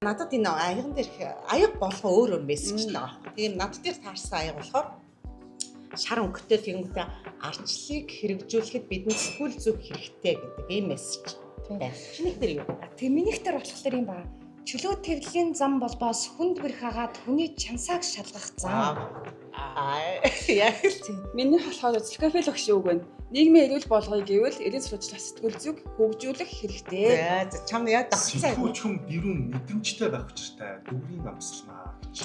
надад энэ аяган дээр аяг болгоо өөр мессежтэй байгаа. Тийм над дээр таарсан аяг болохоор шар өнгөтэй тэгэнгүүтээ арчлыг хэрэгжүүлэхэд бидний сэтгүүл зүг хэрэгтэй гэдэг ийм мессеж байна. Чиний дээр юу? Тэгээ минийх дээр болохоор юм ба. Чөлөө твлийн зам болбоос хүнд бэрх хагаад хүний чансааг шалгах зам. Яг л тийм. Миний болохоор Нескафе л өгш үг байна. Нийгмийн эрүүл болгоё гэвэл эрийн сурвалжлах сэтгүүл зүг хөгжүүлэх хэрэгтэй. За чам яа давхцаа. Сэтгүүлч хүн дэрүүн мэдрэмжтэй байх учиртай дүргийн амсалмаа гэж.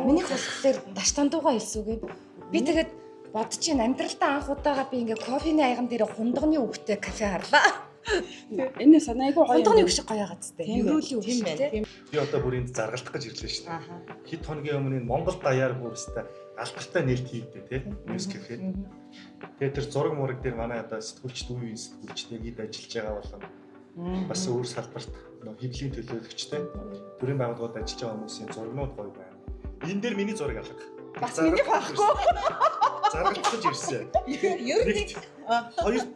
Минийх болохоор даштандуугаа хэлсүүгээ. Би тэгээд бодож ин амьдралдаа анх удаага би ингээ кофений аяган дээр хундагны үгтэй кафе харлаа. Энэ санаагүй гоё. Хундагны үг шиг гоё байгаа зү. Ерөөлийн үг байна. Би одоо бүр энд заргалтах гэж ирлээ шүү дээ. Хэд хоногийн өмнө Монгол даяар бүрстэй алдартай нээлт хийвдээ тийм Нескафе. Тэгээд тэр зураг мураг дээр манай одоо сэтгүүлчд үеийн сэтгүүлчтэй гид ажиллаж байгаа болон бас өөр салбарт хэвлэлийн төлөөлөгчтэй төрийн байгууллагад ажиллаж байгаа хүмүүсийн зургнууд гоё байна. Энэ дээр миний зураг алга. Бас миний байхгүй. Заргалтаж ирсэн. Ер нь хоёрт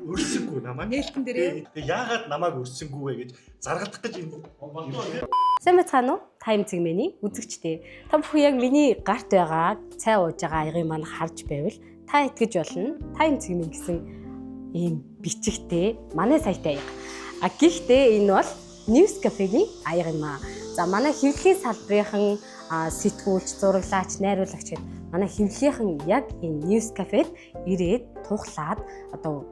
өрсөнгүү намайг. Нээлтэн дээрээ. Тэгээ яагаад намайг өрсөнгүү вэ гэж заргалдах гэж энэ. Сайн байцгаана уу? Тайм цэгмэний үзэгчдээ. Та бүхэн яг миний гарт байгаа цай ууж байгаа аягыг маань харж байвал та итгэж болно. Тайм цэгмэн гэсэн ийм бичигтэй манай саятай аяг. Гэхдээ энэ бол Нескафений аяг юм аа. За манай хэвлэлийн салбарын сэтгүүлч, зураглаач, найруулагч гэдэг манай хэвлэлийнхэн яг энэ Нескафед ирээд тухлаад одоо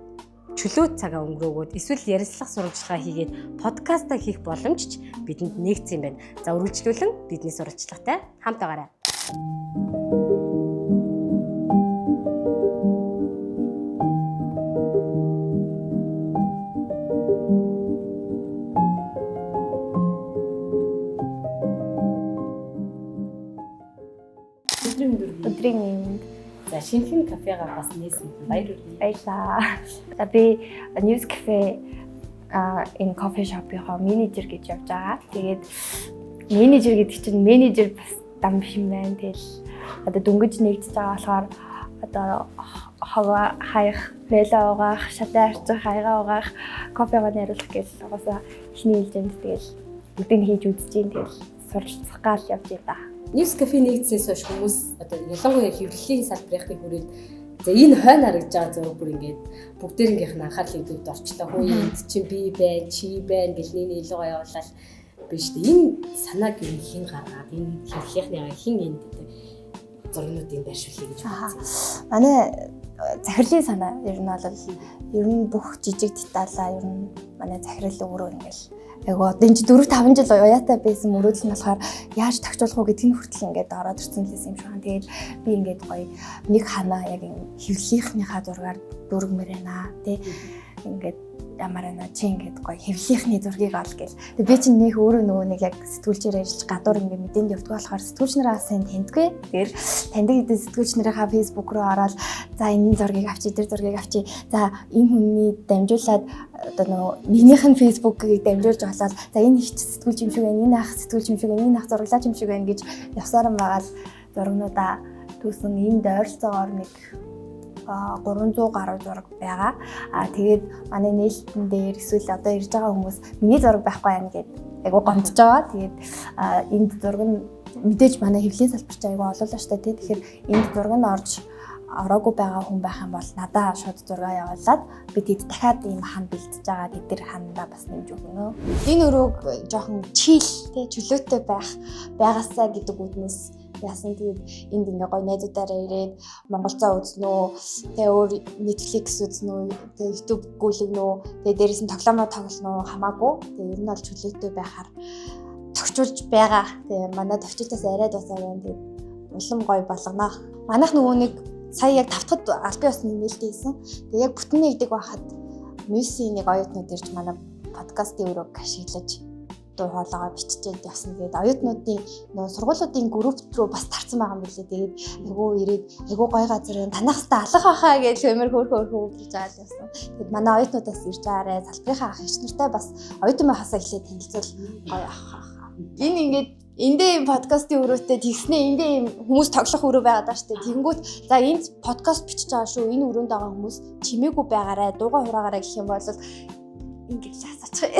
чөлөө цагаа өнгөрөөгөөд эсвэл ярилцлага сурвалжлага хийгээд подкаста хийх боломжч бидэнд нэгдсэн юм байна. За үргэлжлүүлэн бидний сурвалжлагатай хамт байгаарай. Өдрийн За шинхэн кафегаа бас нээсэн баярлалаа. баярлаа. За би Нескафе энэ кофе шопынхоо менежер гэж явж байгаа. Тэгээд менежер гэдэг чинь менежер бас дам биш юм байна. Тэгэл одоо дөнгөж нэгдэж байгаа болохоор одоо хаваа хаях, нэлээ угаах, шатаа арчих, хаягаа угаах, кофегаа найруулах гэж угаасаа ихний хэлжэнд тэгэл бүгдийг хийж үзэж гин тэгэл суралцах гал явж байгаа. Нескафе нэгдсээс хойш хүмүүс одоо ялангуяа хэвлэлийн салбарынхны хүрээд за энэ хойно харагдж байгаа зураг бүр ингээд бүгдээрийнх нь анхаарлын төвд орчлоо. Хөөе энд чинь би байна, чи байна гэж нэг илүү явуулаад биш үү? Энэ санааг хин гаргаад энэ хэвлэлийнхний хин энд зургнуудыг байршуулъя гэж бодсон. Манай захирлын санаа ер нь бүх жижиг деталаа ер нь манай захирал өөрөө ингээл айгу одоо энэ 4-5 жил уяатай байсан мөрөөдөл нь болохоор яаж тагчуулах уу гэдгийг хүртэл ингээд ороод ирсэн лээс юм шиг байна. Тэгээд би ингээд гоё нэг ханаа яг хэвлэлийнхнийхаа зургаар дөргмөр байна тий. Ингээд ямар байна чи ингээд гоё хэвлэлийнхний зургийг ол гэл. Тэгээд би чинь нэг өөрөө нөгөө нэг яг сэтгүүлчээр ажиллаж гадуур ингээд мэдээнд явдаг болохоор сэтгүүлч нараас сайн таньдгүй. Тэгэхээр таньдаг хэдэн сэтгүүлч нарынхаа фэйсбүүк рүү ороод за энэ зургийг авчи, тэр зургийг авчи. За энэ хүний дамжуулаад одоо нөгөө нэгнийх нь фэйсбүүкийг дамжуулж болоод за энэ их сэтгүүлч юм шиг байна, энэ ах сэтгүүлч юм шиг байна, энэ ах зураглаач юм шиг байна гэж явсаран байгаа л зургнуудаа түүсэн энд ойролцоогоор нэг 300 гаруй зураг байгаа. Тэгээд манай нээлтэн дээр эсвэл одоо ирж байгаа хүмүүс миний зураг байхгүй байна гэд айгу гомдож байгаа. Тэгээд энд зураг нь мэдээж манай хэвлэлийн салбарч айгу олоолаа штэ тий. Тэгэхээр энд зураг нь орж ороогүй байгаа хүн байх юм бол надаа шууд зураг явуулаад би тэд дахиад ийм хан бэлдэж байгаа тэд тэр хандаа бас нэмж өгнө. Энэ өрөөг жоохон чийл тий чөлөөтэй байгаасаа гэдэг үднэс яасан тэгээд энд ингээ гоё найзуудаараа ирээд монголцоо үзнэ үү тэгээ өөр Netflix үзнэ үү тэгээ YouTube гүйлгэнэ үү тэгээ дээрээс нь тоглоомоо тоглоно уу хамаагүй тэгээ ер нь бол чөлөөтэй байхаар тогтчулж байгаа тэгээ манай товчтоос арай дусаа байна тэгээд улам гоё болгоно. Манайх нөгөө нэг сая яг тавтахад албан ёсны нээлттэй хийсэн. Тэгээ яг бүтэн нэгдэг байхад мюсийн нэг оюутнууд ирж манай подкастын өрөөг ашиглаж дуу хоолойгоо биччихээд явсан. Тэгээд оюутнуудын нөгөө сургуулиудын групп рүү бас тарцсан байгаа юм билээ. Тэгээд айгуу ирээд айгуу гоё газар байна. Танаас та алах байхаа гэж хэмээр хөөрхөө гэж аал явсан. Тэгээд манай оюутнуудаас ирж байгаарэ салбарынхаа ах эгч нартай бас оюутан байхасаа эхлээд танилцуул гоё авах. Энэ ингээд эндээ подкастын өрөөтэй тэгснээ эндээ хүмүүс тоглох өрөө байгаад байгаа шүү дээ. Тэгэнгүүт за энд подкаст бичиж байгаа шүү. Энэ өрөөнд байгаа хүмүүс чимээгүй байгаарэ, дууга хураагаарэ гэх юм бол ингэж асуучих.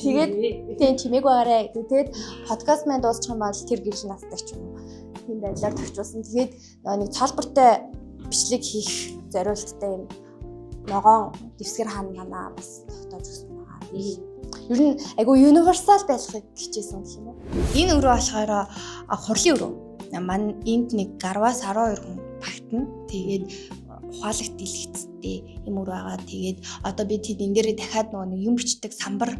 Тэгээд тийм чимээг байгаарэ. Тэгээд подкаст маань дуусчих юм бол тэр гэрш настай ч юм уу. Тийм байдлаар төвчүүлсэн. Тэгээд нэг цолбортой бичлэг хийх зориулттай юм ногоон дэвсгэр хаан манаа бас тогтоож өгсөн байгаа. Ер нь айгу universal байхыг хичээсэн гэх юм уу. Энэ өрөө болохоор хурлын өрөө. Мань энд нэг гарваас 12 хүн багтана. Тэгээд ухаалаг дэлгэцтэй юм өрөө байгаа. Тэгээд одоо би тэд энэ дээрээ дахиад нэг юм бичдэг самбар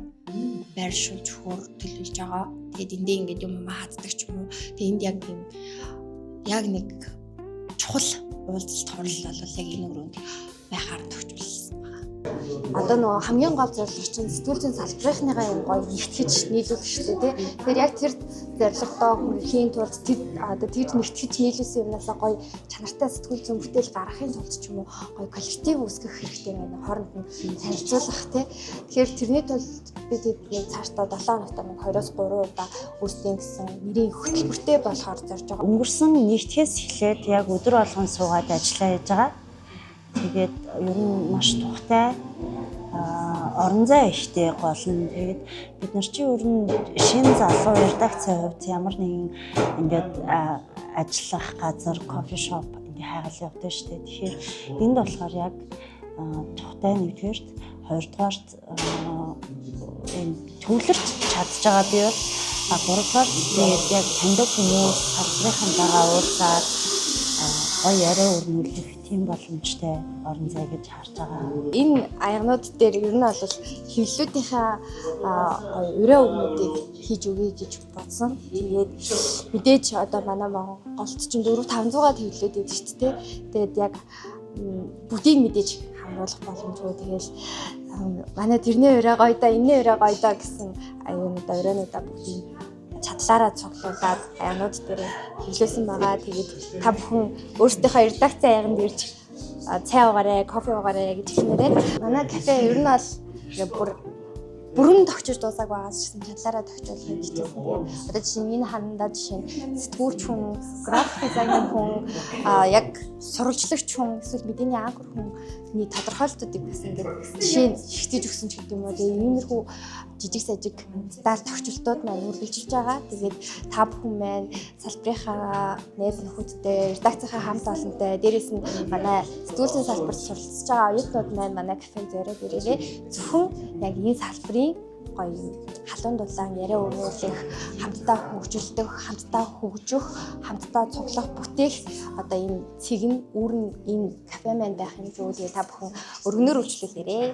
байршуулж хөр төлөвлөж байгаа. Тэгээд эндээ ингээд юм хааддаг ч юм уу. Тэгээд энд яг нэг чухал уулзалт хорлол бол яг энэ өрөөнд байхаар төгжүүлсэн байна. Одоо нөгөө хамгийн гол зорилго чинь сэтгүүл зүйн салбарынхныгаа юм гоё нэгтгэж нийлүүлэх шүү дээ тий. Тэгэхээр яг тэр зорилгодоо хүрэхийн тулд тэр нэгтгэж нийлүүлсэн юмнасаа гоё чанартай сэтгүүл зүйн бүтээл гаргахын тулд ч юм уу гоё коллектив үүсгэх хэрэгтэй байна. Хооронд нь танилцуулах тий. Тэгэхээр тэрний тулд бид нэг цаашдаа 7 хоногт 2-3 удаа үүсгэн гэсэн нэрийн хөтөлбөртэй болохоор зорж байгаа. Өнгөрсөн нэгтгэхээс эхлээд яг өдөр болгон суугаад ажиллаа хийж байгаа. Тэгээд ер нь маш тухтай орон зай ихтэй гол нь. Тэгээд бид нар чи ер нь шинэ залуу редакцийн хувьд ямар нэгэн ингээд ажиллах газар, кофе шоп ингээд хайгаал явдаг шүү дээ. Тэгэхээр энд болохоор яг тухтай нэгдүгээрт, хоёрдугаарт төвлөрч чадж байгаа би бол гуравдугаар тэгээд яг таньдаг хүмүүс салбарынхантайгаа уулзаад гоё яриа өрнүүлэх тийм боломжтой орон зай гэж харж байгаа. Энэ аягнууд дээр ер нь бол хэвлэлүүдийнхээ өрөө өгнүүдийг хийж өгье гэж бодсон. Тэгээд мэдээж одоо манай Монголд чинь 400-500-аад хэвлэлүүд байдаг шүү дээ. Тэгээд яг бүгдийг мэдээж хамруулах боломжгүй. Тэгээд манай тэрний өрөө гоё да, энэний өрөө гоё да гэсэн аюунуудаа өрөөнүүдаа бүгдийг чадлаараа цуглуулад аягнууд дээр хэвлүүлсэн байгаа. Тэгээд та бүхэн өөрсдийнхөө редакцийн аяганд ирж цай уугаарай, кофе уугаарай гэж хэлмээрээ. Манай кафе ер нь бол бүрэн тогтчиж дуусаагүй байгаас ч гэсэн чадлаараа тогтоолохыг хичээсэн. Тэгээд одоо жишээ нь энэ ханандаа жишээ нь сэтгүүлч хүн, график дизайнер хүн, яг сурвалжлагч хүн, эсвэл мэдээний анхор хүний тодорхойлолтуудыг бас ингээд жишээ нь шигтэж өгсөн ч гэдэг юм уу. Тэгээд иймэрхүү жижиг сажиг стайл тогтчлтууд маань үргэлжилж байгаа. Тэгээд та бүхэн маань салбарынхаа найз нөхөдтэй, редакцийнхаа хамт олонтой, дээрээс нь манай сэтгүүлийн салбарт суралцж байгаа оюутнууд маань манай кафенд зориод ирээрээ зөвхөн яг энэ салбарын гоё халуун дулаан яриа өрнүүлэх, хамтдаа хөгжүүлдэг, хамтдаа хөгжих, хамтдаа цуглах, бүтээх одоо энэ цэг нь үүрэн энэ кафе маань байх юм зүйл та бүхэн өргөнөөр үйлчлүүлээрэй.